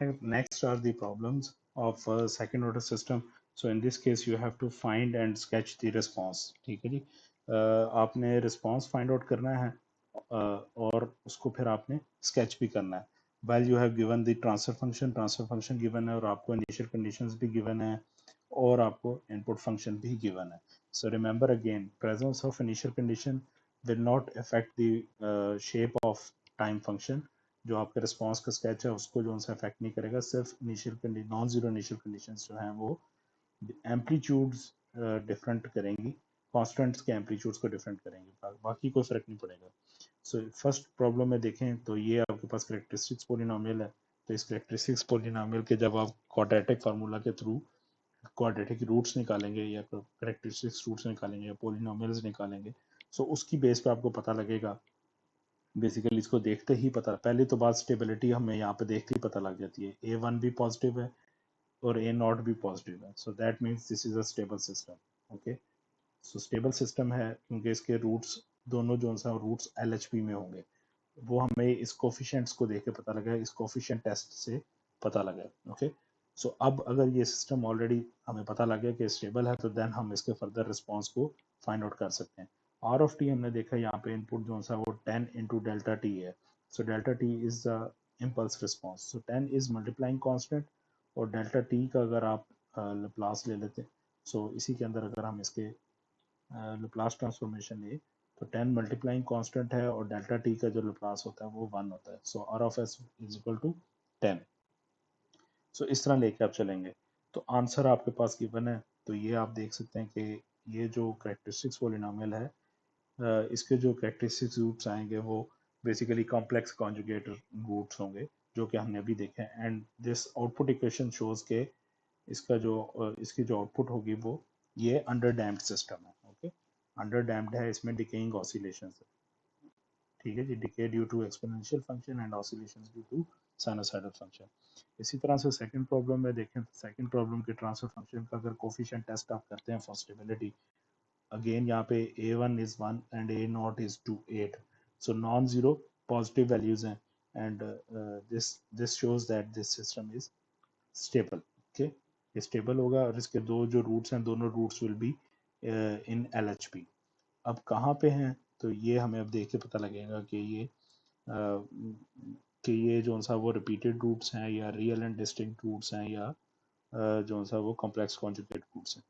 And next are the problems of second order system. So in this case you have to find and sketch the response. ठीक है जी, आपने response find out करना है और उसको फिर आपने sketch भी करना है. While you have given the transfer function given है और आपको initial conditions भी given है और आपको input function भी given है. So remember again, presence of initial condition will not affect the shape of time function. जो आपके रिस्पांस का स्केच है उसको जो उनसे अफेक्ट नहीं करेगा, सिर्फ initial condition, non zero initial conditions जो हैं वो एम्पलीट्यूड्स डिफरेंट करेंगी, कॉन्स्टेंट्स के एम्पलीट्यूड्स को डिफरेंट करेंगी, बाकी कोई फर्क नहीं पड़ेगा. सो फर्स्ट प्रॉब्लम में देखें तो ये आपके पास करेक्टरिस्टिक्स पोलिनोमियल है. तो इस करेक्टरिस्टिक्स पोलिनोमियल के जब आप क्वाड्रेटिक फार्मूला के थ्रू क्वाड्रेटिक रूट्स निकालेंगे या करेक्टरिस्टिक्स रूट्स निकालेंगे या पोलिनोमियल्स निकालेंगे, सो उसकी बेस पे आपको पता लगेगा. बेसिकली इसको देखते ही पता, पहली तो बात स्टेबिलिटी हमें यहाँ पे देखते ही पता लग जाती है. A1 भी पॉजिटिव है और A0 भी पॉजिटिव है, so that means this is a stable system. Okay, so stable system है क्योंकि इसके रूट्स दोनों जो सा रूट्स LHP में होंगे. वो हमें इस कोफिशिएंट्स को देख के पता लगा, इस कोफिशिएंट टेस्ट से पता लगा. ओके, सो अब अगर ये सिस्टम ऑलरेडी हमें पता लग गया कि स्टेबल है तो देन हम इसके फर्दर रिस्पॉन्स को फाइंड आउट कर सकते हैं. आर ऑफ टी हमने देखा यहाँ पे इनपुट जो सा वो 10 इंटू डेल्टा टी है. So delta T is the impulse response. So 10 is multiplying constant और डेल्टा टी का अगर आप लैप्लास ले लेते, सो इसी के अंदर अगर हम इसके लैप्लास ट्रांसफॉर्मेशन ले तो 10 मल्टीप्लाइंग कांस्टेंट है और डेल्टा टी का जो लैप्लास होता है वो 1 होता है. So R of S is equal to 10. So इस तरह लेके आप चलेंगे तो आंसर आपके पास गिवन है. तो ये आप देख सकते हैं कि ये जो करेक्टरिस्टिक्स पॉलिनोमियल है, इसके जो करेक्टरिस्टिक्स रूट्स आएंगे वो बेसिकली कॉम्प्लेक्स कॉन्जुगेट रूट्स होंगे जो कि हमने अभी देखे हैं. And this output equation shows के इसका जो इसकी जो आउटपुट होगी वो ये अंडर डैम्प्ड सिस्टम है. ओके, अंडर डैम्प्ड है, इसमें डिकेइंग ऑसिलेशंस है. ठीक है जी, decay due to exponential function and oscillations due to sinusoidal function. इसी तरह से सेकंड प्रॉब्लम में देखें तो सेकंड प्रॉब्लम के ट्रांसफर फंक्शन का अगर कोफिशिएंट टेस्ट आप करते हैं फॉर स्टेबिलिटी, अगेन यहाँ पे A1 is 1 and A0 is 2 8, so non-zero positive values हैं and this shows that this system is stable. okay, ये stable होगा और इसके दो जो रूट्स हैं दोनों roots will be in LHP. अब कहाँ पे हैं तो ये हमें अब देख के पता लगेगा कि ये जो सा वो रिपीटेड रूट्स हैं या रियल एंड डिस्टिंक्ट रूट्स हैं या जो सा वो कॉम्प्लेक्स कॉन्जुगेट रूट्स हैं.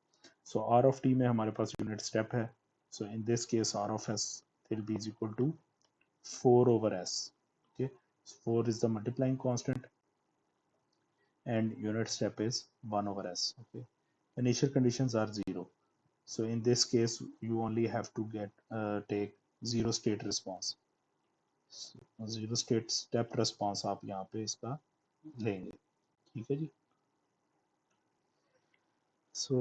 सो आर ऑफ टी में हमारे पास यूनिट स्टेप है. So in this case R of s will be is equal to 4 over s. okay, so 4 is the multiplying constant and unit step is 1 over s. okay, initial conditions are 0. So in this case you only have to get take zero state response. Zero state step response आप यहाँ पे इसका लेंगे. ठीक है जी. So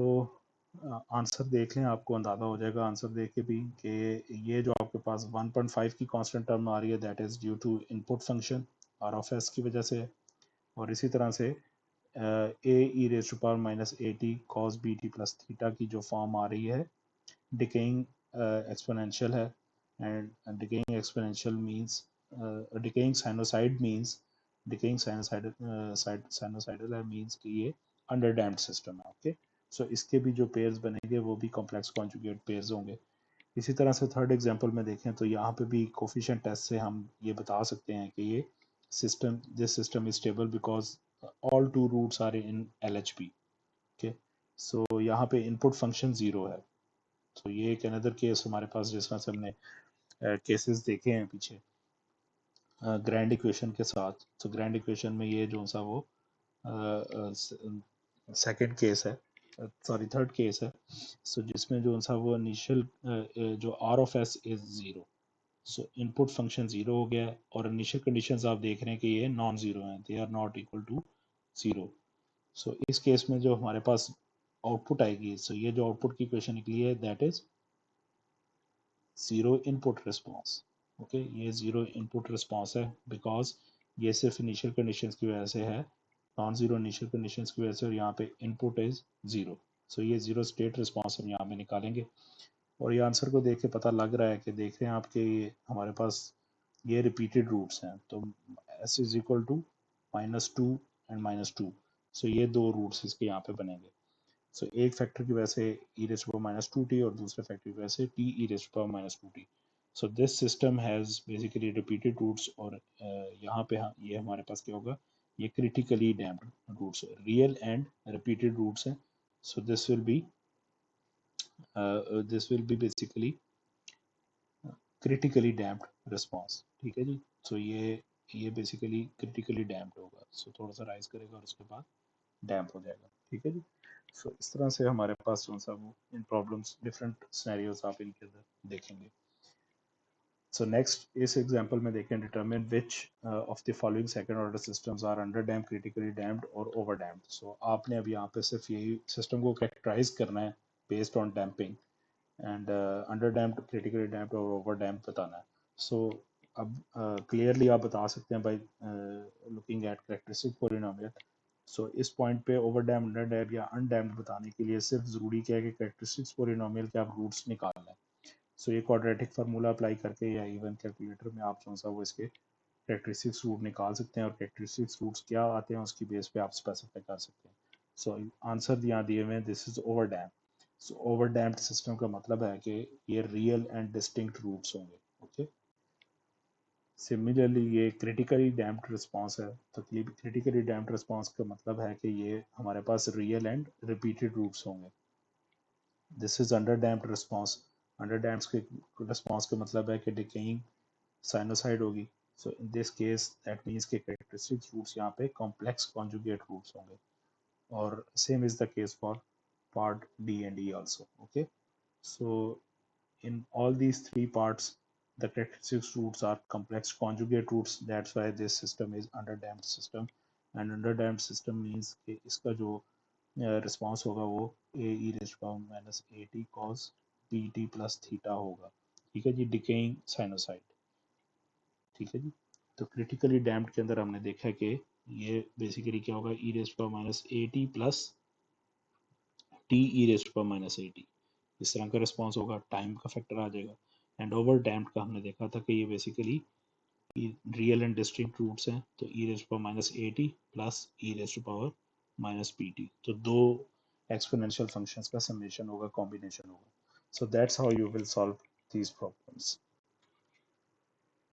answer देख लें, आपको अंदाजा हो जाएगा आंसर देख के भी कि ये जो आपके पास 1.5 की कांस्टेंट टर्म आ रही है that is due to input function R of s की वजह से. और इसी तरह से a e raise to power minus a t cos b t plus theta की जो फॉर्म आ रही है डिकेइंग एक्सपोनेंशियल है. And decaying exponential means decaying sinusoid means decaying sinusoidal है मींस कि ये अंडर डैम्प्ड सिस्टम है. ओके, सो इसके भी जो पेयर्स बनेंगे वो भी कॉम्प्लेक्स कॉन्जुगेट पेयर्स होंगे. इसी तरह से थर्ड एग्जांपल में देखें तो यहाँ पे भी कोफिशिएंट टेस्ट से हम ये बता सकते हैं कि ये system this system is stable because all two roots are in LHP. Okay, so यहाँ पे इनपुट फंक्शन 0 है. तो ये एक अनदर केस हमारे पास जिस तरह से हमने केसेस देखे हैं पीछे ग्रैंड इक्वेशन के साथ. तो ग्रैंड इक्वेशन में ये जो सा वो सेकंड केस है, सॉरी थर्ड केस है. सो जिसमें जो सा वो इनिशियल जो R of S is 0. So input function 0 हो गया है और इनिशियल कंडीशंस आप देख रहे हैं कि ये नॉन जीरो हैं, they are not equal to 0. So इस केस में जो हमारे पास आउटपुट आएगी, सो ये जो आउटपुट की इक्वेशन निकली है that is zero input response. Okay, ये जीरो इनपुट रिस्पॉन्स है बिकॉज ये सिर्फ इनिशियल कंडीशंस की वजह से है, नॉन जीरो इनिशियल कंडीशंस की वजह से, और यहाँ पे इनपुट इज 0. सो ये जीरो स्टेट रिस्पॉन्स हम यहाँ पे निकालेंगे. और ये आंसर को देख के पता लग रहा है कि देख रहे हैं आपके हमारे पास ये रिपीटेड रूट्स हैं. तो s is equal to -2 and -2। So ये दो रूट्स इसके यहाँ पे बनेंगे। सो एक फैक्टर की वजह से e raise to power -2t और दूसरे फैक्टर की वजह से t e raise to power -2t। So this system has basically repeated roots और यहाँ पे ये हमारे पास क्या होगा, ये critically damped roots, real and repeated roots हैं। So this will be basically critically damped response. ठीक है जी। सो ये बेसिकली क्रिटिकली डैम्प्ड होगा। सो थोड़ा सा राइज करेगा और उसके बाद डैम्प हो जाएगा। ठीक है जी। सो इस तरह से हमारे पास जो सा वो इन प्रॉब्लम्स डिफरेंट सिनेरियोज आप इनके अंदर देखेंगे। सो नेक्स्ट इस एग्जांपल में देखें, determine which of the following second order systems are under damp, critically damped और ओवर डैम्प्ड। सो आपने अब यहाँ पे सिर्फ यही सिस्टम को कैरेक्टराइज करना है based on damping and under damped, critically damped और ओवर डैम्प्ड बताना है। सो अब क्लियरली आप बता सकते हैं by looking at characteristic polynomial. So इस पॉइंट पे ओवर डैम्प्ड, अंडर डैम्प्ड या अनडैम्प्ड बताने के लिए सिर्फ ज़रूरी क्या है कि कैरेक्टरिस्टिक्स पॉलिनोमियल के आप रूट्स निकालना है। सो ये क्वाड्रेटिक फार्मूला अप्लाई करके या इवन कैलकुलेटर में आप जो सा वो इसके कैरेक्टरिस्टिक्स रूट निकाल सकते हैं और कैरेक्टरिस्टिक्स रूट्स क्या आते हैं उसकी बेस पे आप स्पेसिफाई कर सकते हैं। सो आंसर यहाँ दिए हुए हैं, this is over damp. So over damped system का मतलब है कि ये रियल एंड डिस्टिंक्ट रूट्स होंगे। ओके। सिमिलरली ये क्रिटिकली डैम्प्ड रिस्पॉन्स है, तो क्रिटिकली डैम्प्ड रिस्पॉन्स का मतलब है कि ये हमारे पास रियल एंड रिपीटेड रूट्स होंगे। This is under damped response. Under damped के रिस्पॉन्स का मतलब है कि डिकेइंग साइनोसाइड होगी। So in this case that means के कैरेक्टरिस्टिक्स रूट्स यहाँ पे कॉम्प्लेक्स कॉन्जुगेट रूट्स होंगे और same is the case for part D and E also. Okay, so in all these three parts the characteristics roots are complex conjugate roots. That's why this system is underdamped system, and underdamped system means कि इसका जो response होगा वो a e raise power minus a t cos b t plus theta होगा। ठीक है जी, decaying sinusoid. ठीक है जी। तो क्रिटिकली डैम्प्ड के अंदर हमने देखा है कि ये बेसिकली क्या होगा, ई raise power minus a t plus T E raise power minus a T, इस तरह का रिस्पॉन्स होगा, टाइम का फैक्टर आ जाएगा। एंड ओवर डैम्प्ड का हमने देखा था कि ये basically real and distinct roots हैं, तो e raise power minus a t plus e raise to power minus p t, तो दो एक्सपोनेंशियल फंक्शंस का समेशन होगा, कॉम्बिनेशन होगा। So that's how you will solve these problems.